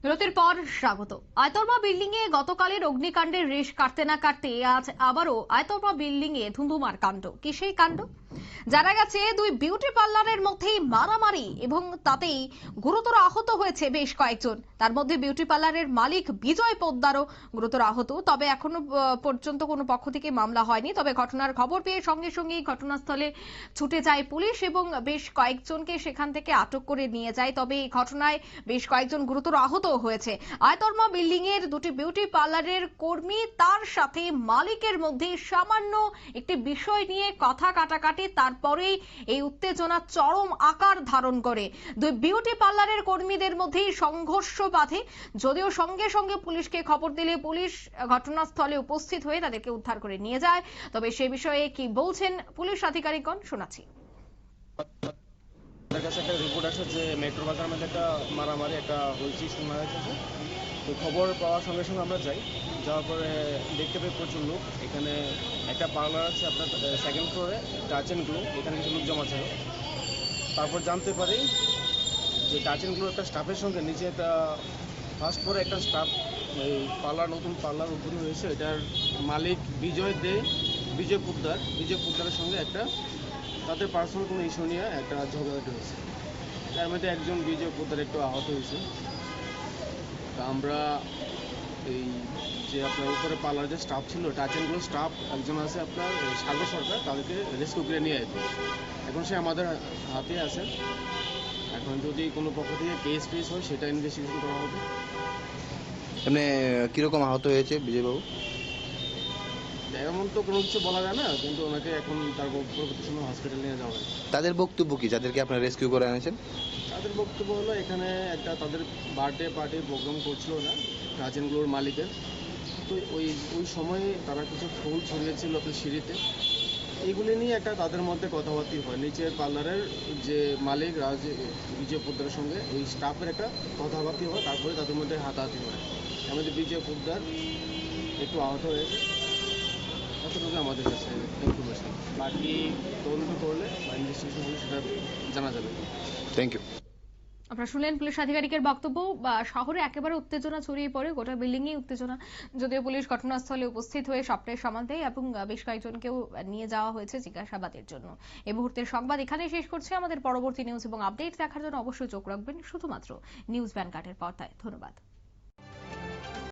বিরতির পর স্বাগত। আয়তরমা বিল্ডিং এ গতকালের অগ্নিকাণ্ডের রেশ কাটতে না কাটতে আজ আবারও আয়তরমা বিল্ডিং এ ধুন্ধুমার কাণ্ড। কি সেই কাণ্ড? জানা গেছে দুই বিউটি পার্লারের মধ্যেই মারামারি এবং তাতেই গুরুতর আহত হয়েছে বেশ কয়েকজন। তার মধ্যে বিউটি পার্লারের মালিক বিজয় পোদ্দারও গুরুতর আহত। তবে এখনো পর্যন্ত কোনো পক্ষ থেকে মামলা হয়নি। তবে ঘটনার খবর পেয়ে সঙ্গে সঙ্গেই ঘটনাস্থলে ছুটে যায় পুলিশ এবং বেশ কয়েকজনকে সেখান থেকে আটক করে নিয়ে যায়। তবে এই ঘটনায় বেশ কয়েকজন গুরুতর আহত হয়েছে। আয়তরমা বিল্ডিং এর দুটি বিউটি পার্লারের কর্মী তার সাথে মালিকের মধ্যে সামান্য একটি বিষয় নিয়ে কথা কাটাকাটি, তারপরেই এই উত্তেজনা চরম আকার ধারণ করে। দুই বিউটি পার্লারের কর্মীদের মধ্যেই সংঘর্ষ বাধে। যদিও সঙ্গে সঙ্গে পুলিশকে খবর দিলে পুলিশ ঘটনাস্থলে উপস্থিত হয়ে তাদেরকে উদ্ধার করে নিয়ে যায়। তবে সে বিষয়ে কি বলছেন পুলিশ আধিকারিকগণ শোনাচ্ছি। আমাদের কাছে একটা রিপোর্ট আসে যে মেট্রো বাজার মধ্যে একটা মারামারি একটা হয়েছে শোনা যাচ্ছে। তো খবর পাওয়ার সঙ্গে সঙ্গে আমরা যাওয়ার পরে দেখতে পাই প্রচুর লোক। এখানে একটা পার্লার আছে আপনার সেকেন্ড ফ্লোরে, টাচ অ্যান্ড গ্লো, এখানে কিছু লোক জমা ছিল। তারপর জানতে পারি যে টাচ অ্যান্ড গ্লো একটা স্টাফের সঙ্গে নিচে একটা ফার্স্ট ফ্লোরে একটা স্টাফ এই নতুন পার্লার ওপেন হয়েছে, এটার মালিক বিজয় পোদ্দারের সঙ্গে একটা তাদের পার্সোনাল কোনো ইস্যু নিয়ে একটা ঝগড়াঝাটি হয়েছে। তার মধ্যে একজন বিজয় পোদ্দার একটু আহত হয়েছে। তা আমরা এই যে আপনার উপরে পার্লার যে স্টাফ ছিল, টাচ অ্যান্ড গ্লো স্টাফ একজন আছে আপনার সাগর সরকার, তাদেরকে রেস্কিউ করে নিয়ে যেত। এখন সে আমাদের হাতে আছে। এখন যদি কোনো পক্ষ থেকে কেস হয় সেটা ইনভেস্টিগেশন করা হবে। এমনি কিরকম আহত হয়েছে বিজয়বাবু? এমন তো কোনো কিছু বলা যায় না, কিন্তু ওনাকে এখন তার পরবর্তী সময় হসপিটালে নিয়ে যাওয়া হয়। তাদের বক্তব্য কি, যাদেরকে আপনারা রেস্কিউ করে এনেছেন? তাদের বক্তব্য হলো এখানে একটা তাদের বার্থডে পার্টি প্রোগ্রাম করছিল না টাচ অ্যান্ড গ্লোর মালিকের। তো ওই সময়ে তারা কিছু ফুল ছড়িয়েছিল আপনার সিঁড়িতে। এইগুলি নিয়ে একটা তাদের মধ্যে কথাবার্তা হয়। নিচের পার্লারের যে মালিক বিজয় পোদ্দারের সঙ্গে ওই স্টাফের একটা কথাবার্তা হয়, তারপরে তাদের মধ্যে হাতাহাতি হয়। আমাদের বিজয় পোদ্দার একটু আহত হয়েছে, এতটুকু আমাদের কাছে ইনফরমেশন। বাকি তদন্ত করলে বা ইনভেস্টিগেশন হলে সেটা জানা যাবে। Thank you. আপনারা শুনলেন পুলিশ আধিকারিকের বক্তব্য। শহরে একেবারে উত্তেজনা ছড়িয়ে পড়ে, গোটা বিল্ডিং এ উত্তেজনা। যদিও পুলিশ ঘটনাস্থলে উপস্থিত হয়ে সবটাই সামাল দেয় এবং বেশ কয়েকজনকেও নিয়ে যাওয়া হয়েছে জিজ্ঞাসাবাদের জন্য। এই মুহূর্তের সংবাদ এখানেই শেষ করছে। আমাদের পরবর্তী নিউজ এবং আপডেট দেখার জন্য অবশ্যই চোখ রাখবেন শুধুমাত্র নিউজ ভ্যানগার্ডের পর্দায়। ধন্যবাদ।